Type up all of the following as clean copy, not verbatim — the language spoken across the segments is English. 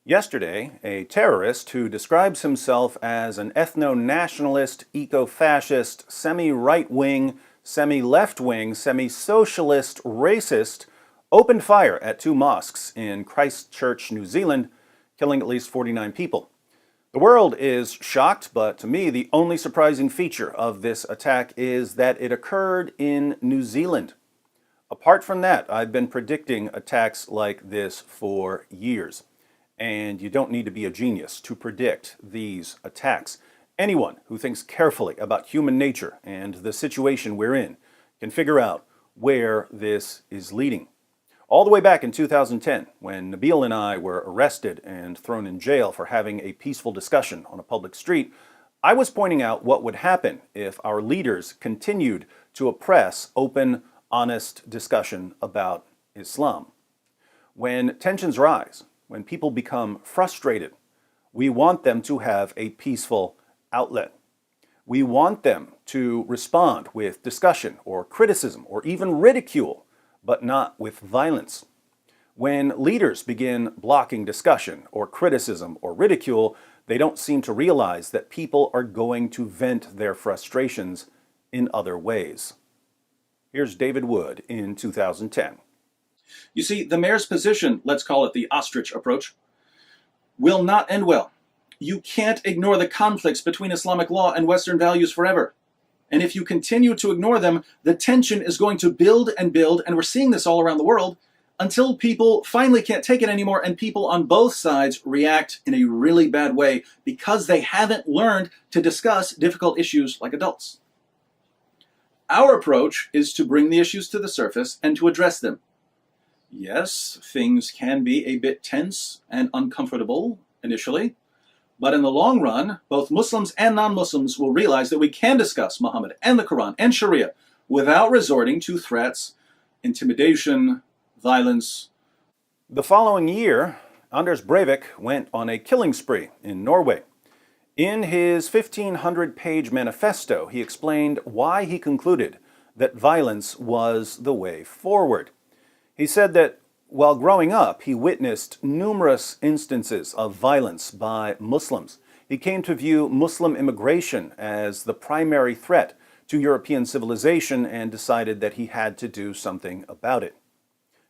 Yesterday, a terrorist who describes himself as an ethno-nationalist, eco-fascist, semi-right-wing, semi-left-wing, semi-socialist racist opened fire at two mosques in Christchurch, New Zealand, killing at least 49 people. The world is shocked, but to me, the only surprising feature of this attack is that it occurred in New Zealand. Apart from that, I've been predicting attacks like this for years. And you don't need to be a genius to predict these attacks. Anyone who thinks carefully about human nature and the situation we're in can figure out where this is leading. All the way back in 2010, when Nabil and I were arrested and thrown in jail for having a peaceful discussion on a public street, I was pointing out what would happen if our leaders continued to oppress open, honest discussion about Islam. When tensions rise, when people become frustrated, we want them to have a peaceful outlet. We want them to respond with discussion or criticism or even ridicule, but not with violence. When leaders begin blocking discussion or criticism or ridicule, they don't seem to realize that people are going to vent their frustrations in other ways. Here's David Wood in 2010. You see, the mayor's position, let's call it the ostrich approach, will not end well. You can't ignore the conflicts between Islamic law and Western values forever. And if you continue to ignore them, the tension is going to build, and we're seeing this all around the world, until people finally can't take it anymore and people on both sides react in a really bad way because they haven't learned to discuss difficult issues like adults. Our approach is to bring the issues to the surface and to address them. Yes, things can be a bit tense and uncomfortable initially, but in the long run, both Muslims and non-Muslims will realize that we can discuss Muhammad and the Quran and Sharia without resorting to threats, intimidation, violence. The following year, Anders Breivik went on a killing spree in Norway. In his 1,500-page manifesto, he explained why he concluded that violence was the way forward. He said that while growing up, he witnessed numerous instances of violence by Muslims. He came to view Muslim immigration as the primary threat to European civilization and decided that he had to do something about it.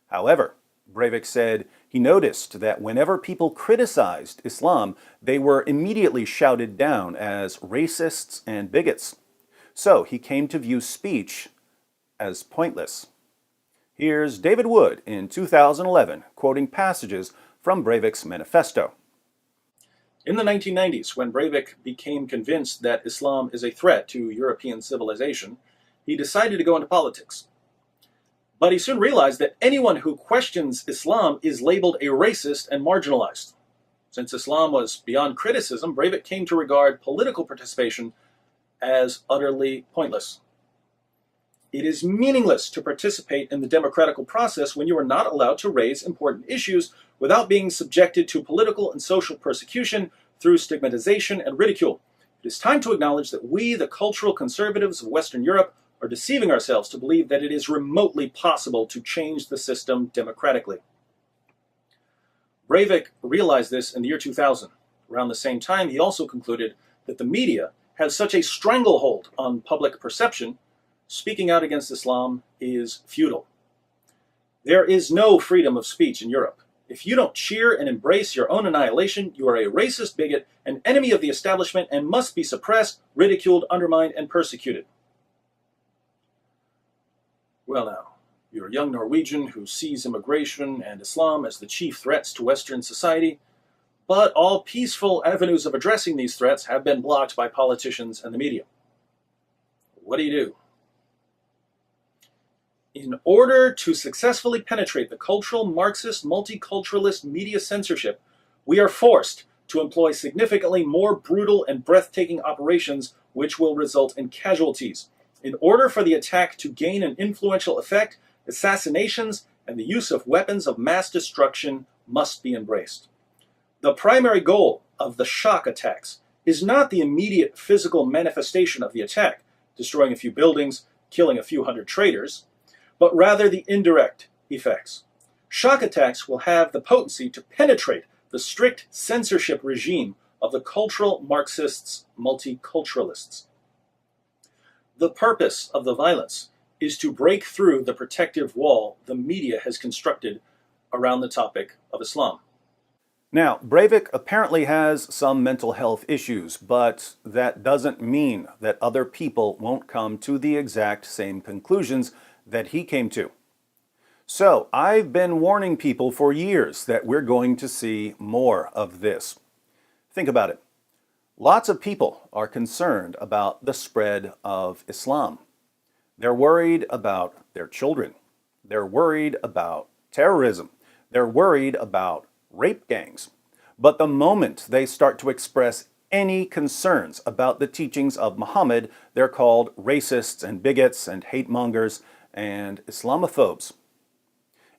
However, Breivik said he noticed that whenever people criticized Islam, they were immediately shouted down as racists and bigots. So he came to view speech as pointless. Here's David Wood in 2011, quoting passages from Breivik's manifesto. In the 1990s, when Breivik became convinced that Islam is a threat to European civilization, he decided to go into politics. But he soon realized that anyone who questions Islam is labeled a racist and marginalized. Since Islam was beyond criticism, Breivik came to regard political participation as utterly pointless. It is meaningless to participate in the democratical process when you are not allowed to raise important issues without being subjected to political and social persecution through stigmatization and ridicule. It is time to acknowledge that we, the cultural conservatives of Western Europe, are deceiving ourselves to believe that it is remotely possible to change the system democratically. Breivik realized this in the year 2000. Around the same time, he also concluded that the media has such a stranglehold on public perception, speaking out against Islam is futile. There is no freedom of speech in Europe. If you don't cheer and embrace your own annihilation, you are a racist bigot, an enemy of the establishment, and must be suppressed, ridiculed, undermined, and persecuted. Well now, you're a young Norwegian who sees immigration and Islam as the chief threats to Western society, but all peaceful avenues of addressing these threats have been blocked by politicians and the media. What do you do? In order to successfully penetrate the cultural, Marxist, multiculturalist media censorship, we are forced to employ significantly more brutal and breathtaking operations which will result in casualties. In order for the attack to gain an influential effect, assassinations and the use of weapons of mass destruction must be embraced. The primary goal of the shock attacks is not the immediate physical manifestation of the attack, destroying a few buildings, killing a few hundred traitors, but rather the indirect effects. Shock attacks will have the potency to penetrate the strict censorship regime of the cultural Marxists, multiculturalists. The purpose of the violence is to break through the protective wall the media has constructed around the topic of Islam. Now, Breivik apparently has some mental health issues, but that doesn't mean that other people won't come to the exact same conclusions that he came to. So, I've been warning people for years that we're going to see more of this. Think about it. Lots of people are concerned about the spread of Islam. They're worried about their children. They're worried about terrorism. They're worried about rape gangs. But the moment they start to express any concerns about the teachings of Muhammad, they're called racists and bigots and hate mongers and Islamophobes.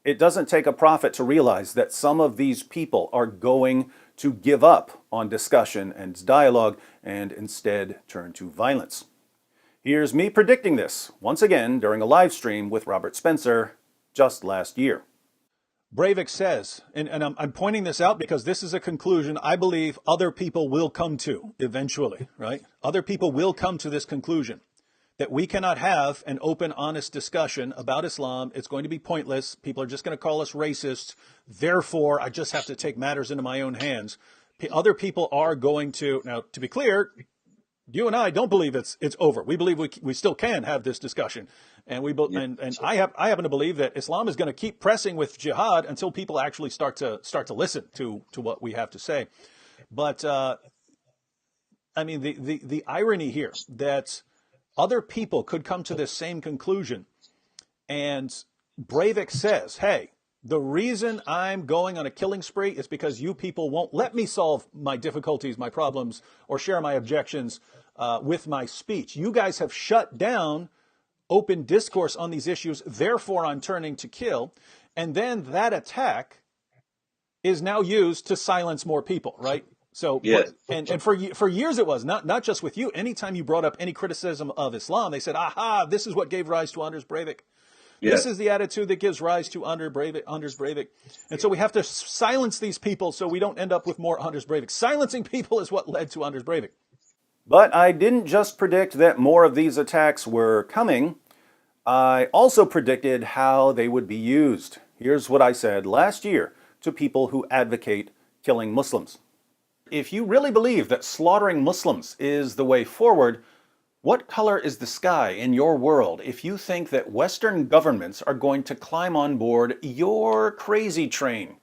It doesn't take a prophet to realize that some of these people are going to give up on discussion and dialogue and instead turn to violence. Here's me predicting this once again during a live stream with Robert Spencer just last year. Breivik says, and I'm pointing this out because this is a conclusion I believe other people will come to eventually, right? Other people will come to this conclusion that we cannot have an open, honest discussion about Islam. It's going to be pointless. People are just going to call us racists. Therefore, I just have to take matters into my own hands. Other people are going to, now to be clear, you and I don't believe it's over. We believe we still can have this discussion, and I happen to believe that Islam is going to keep pressing with jihad until people actually start to listen to what we have to say. But I mean the irony here that other people could come to this same conclusion, and Breivik says, "Hey, the reason I'm going on a killing spree is because you people won't let me solve my difficulties, my problems, or share my objections with my speech. You guys have shut down open discourse on these issues, therefore I'm turning to kill." And then that attack is now used to silence more people, right? So, yes. And for years it was, not just with you. Anytime you brought up any criticism of Islam, they said, aha, this is what gave rise to Anders Breivik. This is the attitude that gives rise to Anders Breivik. And so we have to silence these people so we don't end up with more Anders Breivik. Silencing people is what led to Anders Breivik. But I didn't just predict that more of these attacks were coming. I also predicted how they would be used. Here's what I said last year to people who advocate killing Muslims. If you really believe that slaughtering Muslims is the way forward, what color is the sky in your world if you think that Western governments are going to climb on board your crazy train?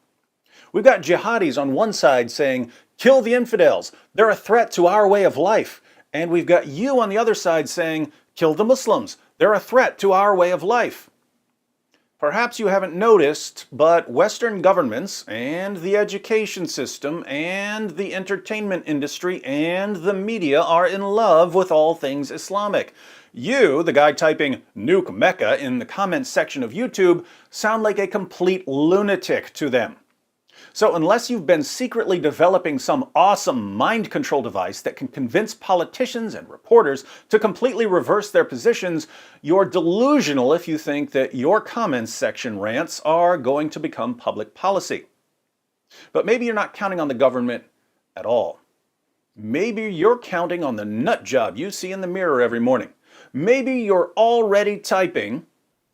We've got jihadis on one side saying, kill the infidels, they're a threat to our way of life. And we've got you on the other side saying, kill the Muslims, they're a threat to our way of life. Perhaps you haven't noticed, but Western governments and the education system and the entertainment industry and the media are in love with all things Islamic. You, the guy typing "nuke Mecca" in the comments section of YouTube, sound like a complete lunatic to them. So unless you've been secretly developing some awesome mind control device that can convince politicians and reporters to completely reverse their positions, you're delusional if you think that your comments section rants are going to become public policy. But maybe you're not counting on the government at all. Maybe you're counting on the nut job you see in the mirror every morning. Maybe you're already typing,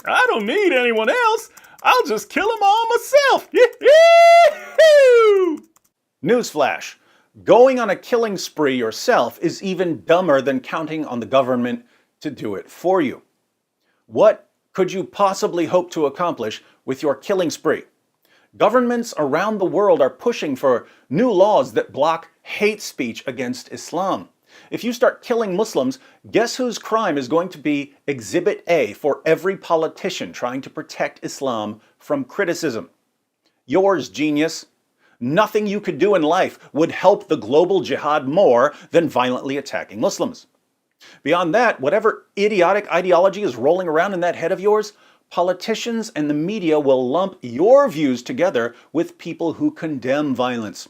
I don't need anyone else. I'll just kill them all myself. Newsflash. Going on a killing spree yourself is even dumber than counting on the government to do it for you. What could you possibly hope to accomplish with your killing spree? Governments around the world are pushing for new laws that block hate speech against Islam. If you start killing Muslims, guess whose crime is going to be Exhibit A for every politician trying to protect Islam from criticism? Yours, genius. Nothing you could do in life would help the global jihad more than violently attacking Muslims. Beyond that, whatever idiotic ideology is rolling around in that head of yours, politicians and the media will lump your views together with people who condemn violence.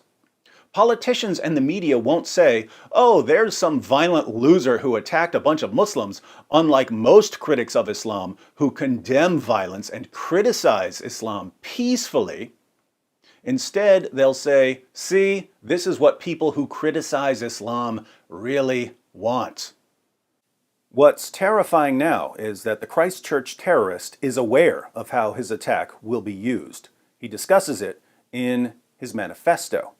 Politicians and the media won't say, oh, there's some violent loser who attacked a bunch of Muslims, unlike most critics of Islam who condemn violence and criticize Islam peacefully. Instead, they'll say, see, this is what people who criticize Islam really want. What's terrifying now is that the Christchurch terrorist is aware of how his attack will be used. He discusses it in his manifesto.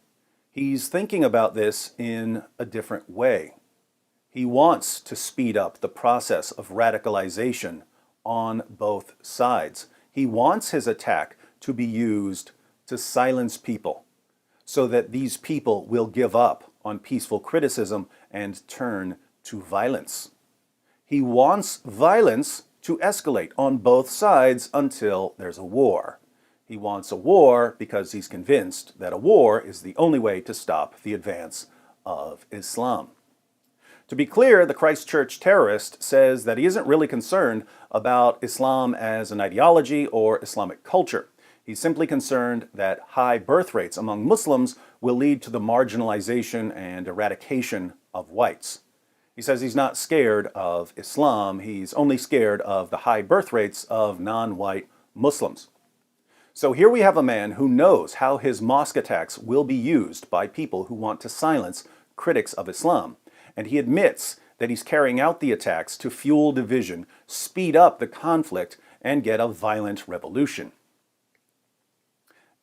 He's thinking about this in a different way. He wants to speed up the process of radicalization on both sides. He wants his attack to be used to silence people so that these people will give up on peaceful criticism and turn to violence. He wants violence to escalate on both sides until there's a war. He wants a war because he's convinced that a war is the only way to stop the advance of Islam. To be clear, the Christchurch terrorist says that he isn't really concerned about Islam as an ideology or Islamic culture. He's simply concerned that high birth rates among Muslims will lead to the marginalization and eradication of whites. He says he's not scared of Islam, he's only scared of the high birth rates of non-white Muslims. So here we have a man who knows how his mosque attacks will be used by people who want to silence critics of Islam. And he admits that he's carrying out the attacks to fuel division, speed up the conflict, and get a violent revolution.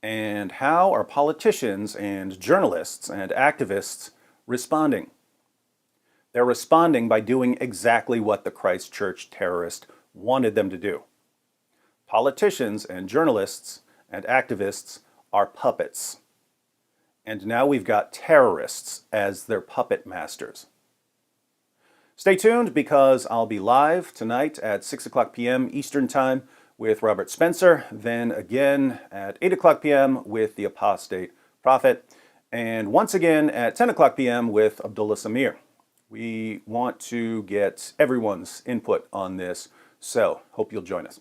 And how are politicians and journalists and activists responding? They're responding by doing exactly what the Christchurch terrorist wanted them to do. Politicians and journalists and activists are puppets. And now we've got terrorists as their puppet masters. Stay tuned because I'll be live tonight at 6 o'clock p.m. Eastern Time with Robert Spencer, then again at 8 o'clock p.m. with the Apostate Prophet, and once again at 10 o'clock p.m. with Abdullah Samir. We want to get everyone's input on this, so hope you'll join us.